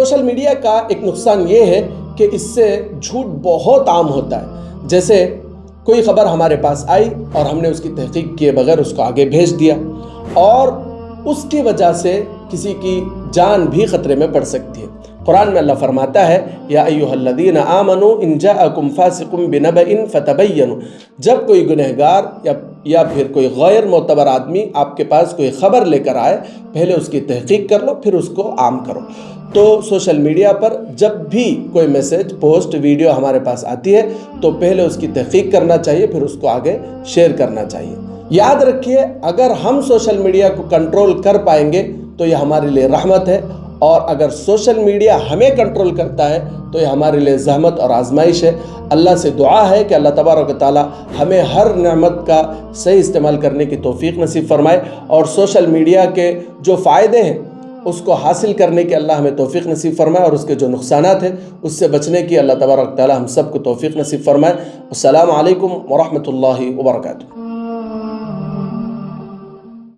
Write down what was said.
Social media کا ایک نقصان یہ ہے کہ اس سے جھوٹ بہت عام ہوتا ہے. جیسے کوئی خبر ہمارے پاس آئی اور ہم نے اس کی تحقیق کیے بغیر اس کو آگے بھیج دیا، اور اس کی وجہ سے کسی کی جان بھی خطرے میں پڑ سکتی ہے. قرآن میں اللہ فرماتا ہے یا ایھا الذین آمنوا ان جاءکم فاسق بنبأ فتبینوا، جب کوئی گنہگار یا پھر کوئی غیر معتبر آدمی آپ کے پاس کوئی خبر لے کر آئے، پہلے اس کی تحقیق کر لو پھر اس کو عام کرو. تو سوشل میڈیا پر جب بھی کوئی میسج، پوسٹ، ویڈیو ہمارے پاس آتی ہے تو پہلے اس کی تحقیق کرنا چاہیے، پھر اس کو آگے شیئر کرنا چاہیے. یاد رکھیے، اگر ہم سوشل میڈیا کو کنٹرول کر پائیں گے تو یہ ہمارے لیے رحمت ہے، اور اگر سوشل میڈیا ہمیں کنٹرول کرتا ہے تو یہ ہمارے لیے زحمت اور آزمائش ہے. اللہ سے دعا ہے کہ اللہ تبارک و تعالی ہمیں ہر نعمت کا صحیح استعمال کرنے کی توفیق نصیب فرمائے، اور سوشل میڈیا کے جو فائدے ہیں اس کو حاصل کرنے کی اللہ ہمیں توفیق نصیب فرمائے، اور اس کے جو نقصانات ہیں اس سے بچنے کی اللہ تبارک و تعالی ہم سب کو توفیق نصیب فرمائے. السلام علیکم ورحمۃ اللہ وبرکاتہ.